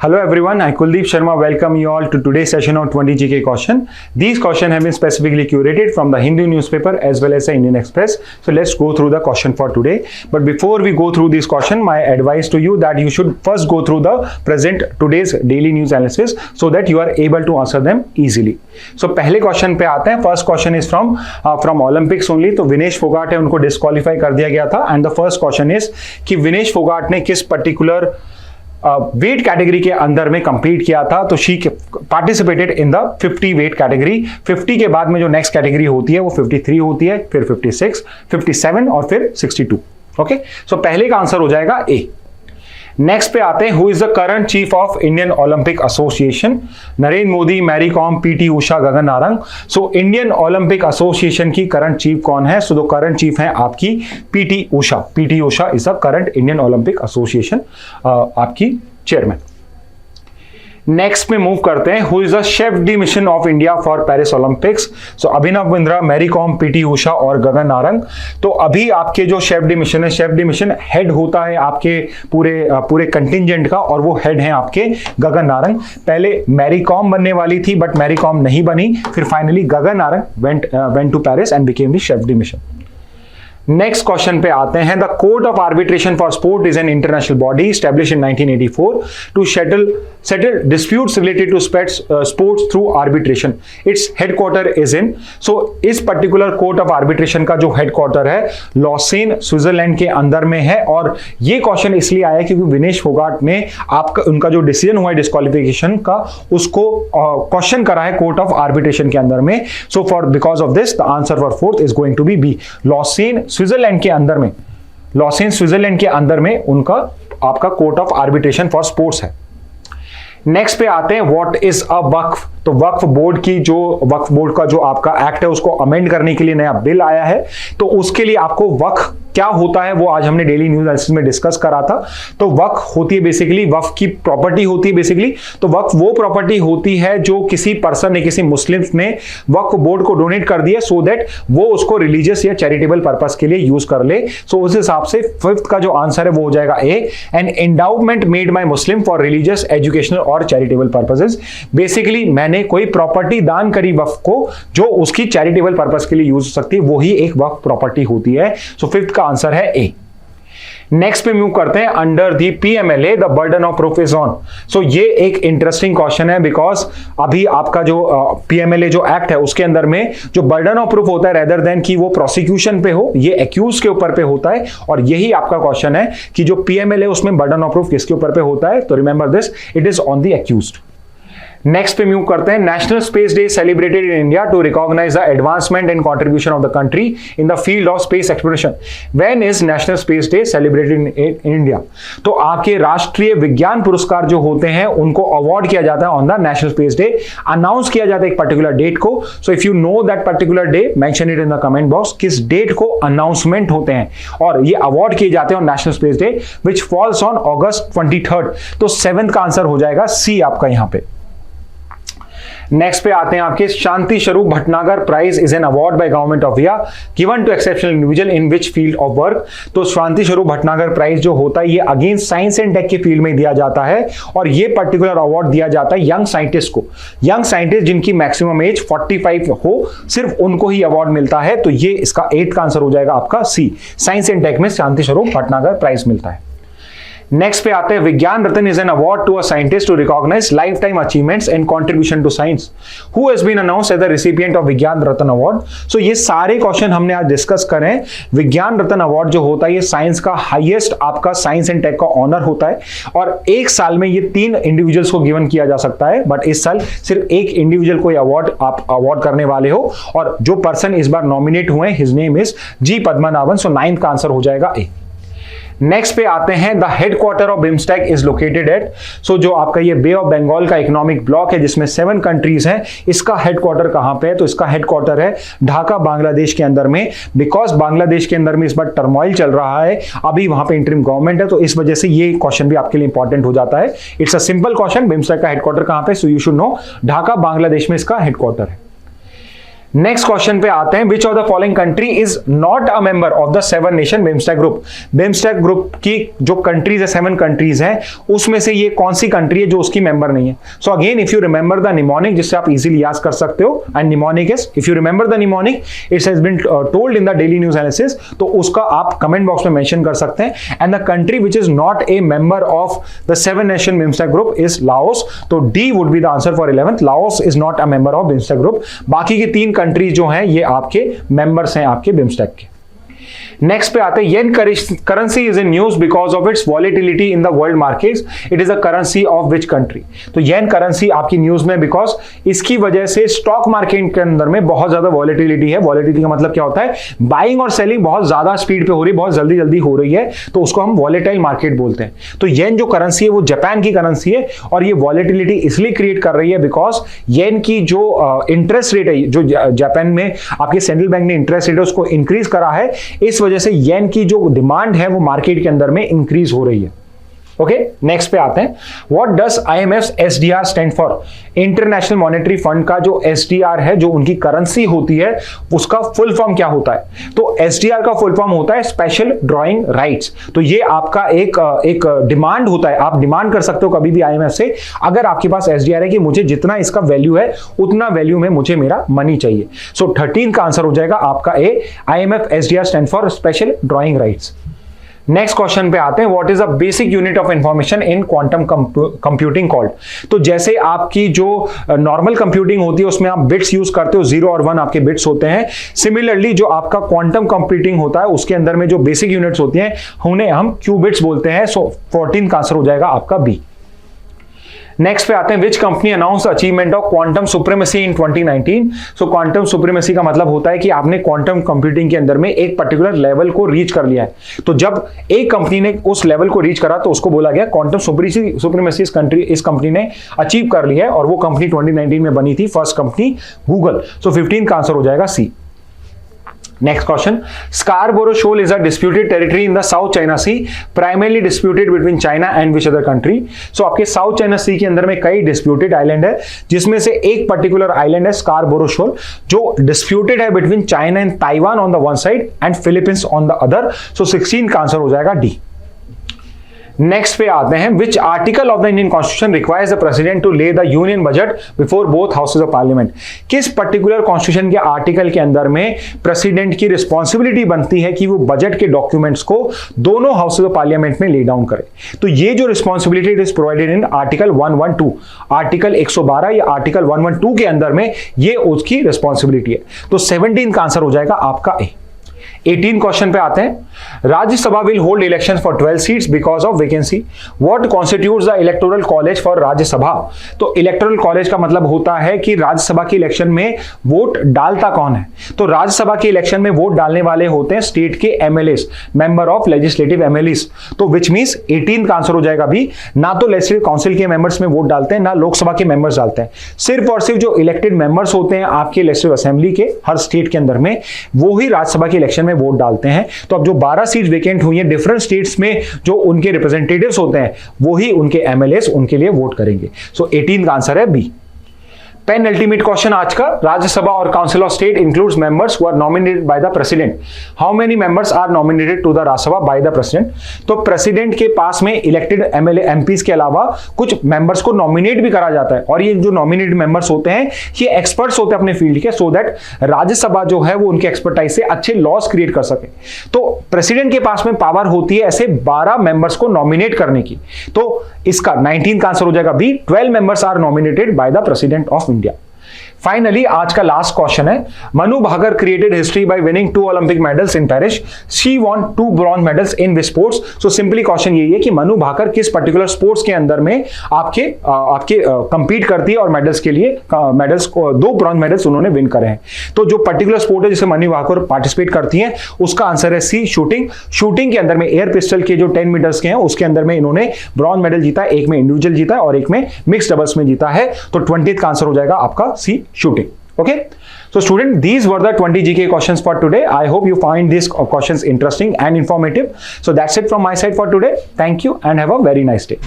Hello everyone, I Kuldeep Sharma welcome you all to today's session on 20 GK question. These questions have been specifically curated from the Hindu newspaper as well as the Indian Express. So let's go through the question for today. But before we go through this question, my advice to you that you should first go through the present today's daily news analysis so that you are able to answer them easily. So पहले question पे आते हैं. First question is from Olympics only. तो विनेश फोगाट है, उनको disqualify कर दिया गया था. And the first question is कि विनेश फोगाट ने किस पर्टिकुलर वेट कैटेगरी के अंदर में कंप्लीट किया था. तो she participated in the 50 weight category. 50 के बाद में जो नेक्स्ट कैटेगरी होती है वो 53 होती है, फिर 56, 57 और फिर 62. ओके, सो पहले का आंसर हो जाएगा ए. नेक्स्ट पे आते हैं, who is the current chief of Indian Olympic Association. Narendra Modi, Mary Kom, PT Usha, Gagan Narang. So Indian Olympic Association की करंट चीफ कौन है? सो द करंट चीफ है आपकी PT Usha. PT Usha is the current Indian Olympic Association आपकी चेयरमैन. नेक्स्ट में move करते हैं, who is the chef de mission of India for Paris Olympics. So Abhinav Bindra, Mary Kom, PT Usha और गगन नारंग. तो अभी आपके जो शेफ डी मिशन है, शेफ डी मिशन हेड होता है आपके पूरे कंटिंजेंट का, और वो हेड है आपके गगन नारंग. पहले मैरी कॉम बनने वाली थी बट मैरी कॉम नहीं बनी, फिर finally Gagan Narang went to Paris and became the chef de mission. Next question पे आते हैं, the court of arbitration for sport is an international body established in 1984 to settle disputes related to sports through arbitration. Its headquarter is in. So इस particular court of arbitration का जो headquarter है Lausanne Switzerland के अंदर में है. और ये क्वेश्चन इसलिए आया क्योंकि विनेश फोगाट ने उनका जो डिसीजन हुआ है डिस्क्वालिफिकेशन का, उसको क्वेश्चन करा है कोर्ट ऑफ आर्बिट्रेशन के अंदर में. So because of this the answer for fourth is going to be B. Lausanne Switzerland के अंदर में उनका आपका court of arbitration for sports है. नेक्स्ट पे आते हैं, व्हाट इज अ वक्फ. तो वक्फ बोर्ड का जो आपका एक्ट है उसको अमेंड करने के लिए नया बिल आया है. तो उसके लिए आपको वक्फ क्या होता है वो आज हमने डेली न्यूज एनालिसिस में डिस्कस करा था. तो वक्फ होती है बेसिकली, वक्फ की प्रॉपर्टी होती है बेसिकली. तो वक्फ वो प्रॉपर्टी होती है जो किसी पर्सन ने, किसी मुस्लिम्स ने वक्फ बोर्ड को डोनेट कर दिया सो दैट वो उसको रिलीजियस या चैरिटेबल पर्पस के लिए यूज कर ले. सो उस हिसाब से फिफ्थ का जो आंसर है वो हो जाएगा A. An endowment made by Muslim for religious, educational और चैरिटेबल पर्पसेस. बेसिकली मैंने कोई प्रॉपर्टी दान करी वक्फ को जो उसकी चैरिटेबल पर्पस के लिए यूज हो सकती है, वही एक वक्फ प्रॉपर्टी होती है. सो फिफ्थ का आंसर है ए. नेक्स्ट पे मूव करते हैं, under the PMLA the burden of proof is on. So ये एक इंटरेस्टिंग क्वेश्चन है बिकॉज अभी आपका जो पीएमएलए जो एक्ट है उसके अंदर में जो बर्डन ऑफ प्रूफ होता है रेदर देन कि वो प्रोसिक्यूशन पे हो, ये एक्यूज के ऊपर पे होता है. और यही आपका क्वेश्चन है कि जो पीएमएलए उसमें बर्डन ऑफ प्रूफ किसके ऊपर पे होता है. तो remember this, it is on the accused. Next पे मूव करते हैं, national space day celebrated in India to recognize the advancement and contribution of the country in the field of space exploration. When is national space day celebrated in India. तो आपके राष्ट्रीय विज्ञान पुरस्कार जो होते हैं उनको अवार्ड किया जाता है on the national space day. Announce किया जाता है एक पर्टिकुलर डेट को. So if you know that particular day, mention it in the comment box. किस डेट को अनाउंसमेंट होते हैं और ये अवार्ड किए जाते हैं on national space day which falls on August 23rd. तो सेवेंथ का आंसर हो जाएगा सी आपका यहां पे. नेक्स्ट पे आते हैं आपके, Shanti Swarup Bhatnagar prize is an award by government of India given to exceptional individual in which field of work. तो शांति स्वरूप भटनागर प्राइज जो होता है ये अगेन साइंस एंड टेक के फील्ड में दिया जाता है. और ये पर्टिकुलर अवार्ड दिया जाता है यंग साइंटिस्ट को. यंग साइंटिस्ट जिनकी मैक्सिमम एज 45 हो, सिर्फ उनको ही अवार्ड मिलता है. तो ये इसका 8 का आंसर हो जाएगा आपका सी. साइंस एंड टेक में शांति स्वरूप भटनागर प्राइज मिलता है. नेक्स्ट पे आते हैं, Vigyan Ratna is an award to a scientist to recognise life time achievements and contribution to science. Who has been announced as the recipient of Vigyan Ratna award. सो ये सारे क्वेश्चन हमने आज डिस्कस करें. विज्ञान रत्न अवार्ड जो होता है ये साइंस का हाईएस्ट आपका साइंस एंड टेक का ऑनर होता है. और एक साल में ये 3 इंडिविजुअल्स को गिवन किया जा सकता है, बट इस साल सिर्फ एक इंडिविजुअल को आप अवार्ड करने वाले हो. और जो पर्सन इस बार नॉमिनेट हुए his name is G Padmanabhan. So 9th का आंसर हो जाएगा ए. नेक्स्ट पे आते हैं, the headquarter of BIMSTEC is located at. So जो आपका ये बे ऑफ बंगाल का इकोनॉमिक ब्लॉक है जिसमें 7 कंट्रीज हैं, इसका हेडक्वार्टर कहां पे है. तो इसका हेडक्वार्टर है ढाका बांग्लादेश के अंदर में. बिकॉज बांग्लादेश के अंदर में इस बार टर्मोइल चल रहा है, अभी वहां पे इंटरिम गवर्नमेंट है, तो इस वजह से ये क्वेश्चन भी आपके लिए इंपॉर्टेंट हो जाता है. It's a simple question, BIMSTEC का हेडक्वार्टर कहां पे. So you should know Dhaka Bangladesh में इसका हेडक्वार्टर है. नेक्स्ट क्वेश्चन पे आते हैं, which of the following country is not a member of the 7 nation BIMSTEC group. BIMSTEC group की जो कंट्रीज है, 7 कंट्रीज हैं, उसमें से ये कौन सी कंट्री है जो उसकी मेंबर नहीं है। So again if you remember the mnemonic, जिससे आप इजीली याद कर सकते हो, and mnemonic is, if you remember the mnemonic, it has been told in the daily news analysis, तो उसका आप कमेंट बॉक्स में मेंशन कर सकते हैं। And the country which is not a member of the 7 nation BIMSTEC group is Laos. तो D would be the answer for 11th। Laos is not a member of BIMSTEC group. बाकी की 3 countries जो हैं ये आपके members हैं आपके BIMSTEC के। नेक्स्ट पे आते हैं, yen currency is in news because of its volatility in the world markets. It is a currency of which country. तो येन करेंसी आपकी न्यूज में बिकॉज इसकी वजह से स्टॉक मार्केट के अंदर में बहुत ज्यादा वॉलेटिलिटी है। वॉलेटिलिटी का मतलब क्या होता है, बाइंग और सेलिंग बहुत ज्यादा स्पीड पे हो रही है, बहुत जल्दी जल्दी हो रही है, तो उसको हम वॉलेटाइल मार्केट बोलते हैं। तो येन जो करेंसी है वो जापान की करेंसी है, और ये वॉलेटिलिटी इसलिए क्रिएट कर रही है बिकॉज येन की जो इंटरेस्ट रेट है, जो जापान में आपके सेंट्रल बैंक ने इंटरेस्ट रेट है उसको इंक्रीज करा है, इस वजह से येन की जो डिमांड है वो मार्केट के अंदर में इंक्रीज हो रही है। ओके, नेक्स्ट पे आते हैं, what does IMF's SDR stand for. International monetary fund का जो SDR है, जो उनकी करेंसी होती है, उसका फुल फॉर्म क्या होता है। तो SDR का फुल फॉर्म होता है स्पेशल ड्रॉइंग राइट्स। तो ये आपका एक डिमांड होता है, आप डिमांड कर सकते हो कभी भी IMF से, अगर आपके पास SDR है कि मुझे जितना इसका वैल्यू है उतना वैल्यू में मुझे मेरा मनी चाहिए। सो 13 का आंसर हो जाएगा आपका ए, IMF SDR stand for special drawing rights. Next question पे आते हैं, what is a basic unit of information in quantum computing called. तो जैसे आपकी जो नॉर्मल कंप्यूटिंग होती है उसमें आप बिट्स यूज करते हो, 0 और 1 आपके बिट्स होते हैं। सिमिलरली जो आपका क्वांटम कंप्यूटिंग होता है उसके अंदर में जो बेसिक यूनिट्स होती हैं उन्हें हम क्यूबिट्स बोलते हैं। सो 14 का आंसर हो जाएगा आपका बी। नेक्स्ट पे आते हैं, which company announce achievement of quantum supremacy in 2019। So quantum supremacy का मतलब होता है कि आपने क्वांटम कंप्यूटिंग के अंदर में एक पर्टिकुलर लेवल को रीच कर लिया है। तो जब एक कंपनी ने उस लेवल को रीच करा तो उसको बोला गया क्वांटम सुप्रीमेसी इस कंपनी ने अचीव कर लिया है, और वो कंपनी 2019 में बनी थी, फर्स्ट कंपनी गूगल। सो 15 का आंसर हो जाएगा सी। Next question, Scarborough Shoal is a disputed territory in the South China Sea, primarily disputed between China and which other country? So आपके South China Sea के अंदर में कई disputed island है, जिसमें से एक particular island है Scarborough Shoal, जो disputed है between China and Taiwan on the one side and Philippines on the other. So 16 का आंसर हो जाएगा डी। नेक्स्ट पे आते हैं, which article of the Indian constitution requires the president to lay the union budget before both houses of parliament. किस particular constitution के article के अंदर में प्रेसिडेंट की रिस्पॉन्सिबिलिटी बनती है कि वो बजट के डॉक्यूमेंट्स को दोनों हाउसेज ऑफ पार्लियामेंट में ले डाउन करे। तो ये जो responsibility is provided in article 112, article 112 या आर्टिकल 112 के अंदर में ये उसकी रिस्पॉन्सिबिलिटी है। तो 17 का आंसर हो जाएगा आपका ए। 18 क्वेश्चन पे आते हैं, Rajya Sabha will hold elections for 12 seats because of vacancy. What constitutes the electoral college for Rajya Sabha. तो इलेक्टोरल कॉलेज का मतलब होता है कि राज्यसभा के इलेक्शन में वोट डालता कौन है। तो राज्यसभा के इलेक्शन में वोट डालने वाले होते हैं स्टेट के MLAs, member of legislative MLAs. तो विच मींस 18 का आंसर हो जाएगा भी। ना तो लेजिस्लेटिव काउंसिल के मेंबर्स में वोट डालते हैं, ना लोकसभा के मेंबर्स डालते हैं। सिर्फ और सिर्फ जो इलेक्टेड मेंबर्स होते हैं आपके लेजिस्लेटिव असेंबली के हर स्टेट के अंदर में, वो ही राज्यसभा के इलेक्शन में वोट डालते हैं। तो अब जो 12 सीट वेकेंट हुई हैं डिफरेंट स्टेट्स में, जो उनके रिप्रेजेंटेटिव्स होते हैं वो ही उनके एमएलएस उनके लिए वोट करेंगे। सो 18 का आंसर है बी। पेन अल्टीमेट क्वेश्चन आज का, राज्यसभा और council of state includes members who are nominated by the president. How many members are nominated to the Rajya Sabha by the president. तो प्रेसिडेंट के पास में इलेक्टेड एमएलए एमपीस के अलावा कुछ मेंबर्स को नॉमिनेट भी करा जाता है, और ये जो नॉमिनेटेड मेंबर्स होते हैं ये एक्सपर्ट्स होते हैं अपने फील्ड के, सो दैट राज्यसभा जो है वो उनके एक्सपर्टाइज से अच्छे लॉज क्रिएट कर सके। तो प्रेसिडेंट के पास में पावर होती है ऐसे 12 मेंबर्स को नॉमिनेट करने की। तो इसका 19 का आंसर हो जाएगा B. 12 members are nominated by the president of India. Finally आज का लास्ट क्वेश्चन है, Manu Bhaker created history by winning 2 Olympic medals in Paris. She won 2 bronze medals in which sports. So simply question यही है कि मनु भाकर किस particular sports के अंदर में आपके कंपीट करती है और मेडल्स के लिए मेडल्स को 2 ब्रॉन्ज मेडल्स उन्होंने विन करे हैं। तो जो पर्टिकुलर स्पोर्ट है जिसमें मनु भाकर पार्टिसिपेट करती हैं उसका आंसर है सी, शूटिंग। शूटिंग के अंदर में एयर पिस्टल के जो 10 मीटर्स के हैं उसके अंदर में इन्होंने ब्रॉन्ज मेडल जीता है, एक में इंडिविजुअल जीता है और एक में मिक्स डबल्स में जीता है। तो 20th का आंसर हो जाएगा आपका सी, shooting. Okay, so student, these were the 20 GK questions for today. I hope you find these questions interesting and informative. So that's it from my side for today. Thank you and have a very nice day.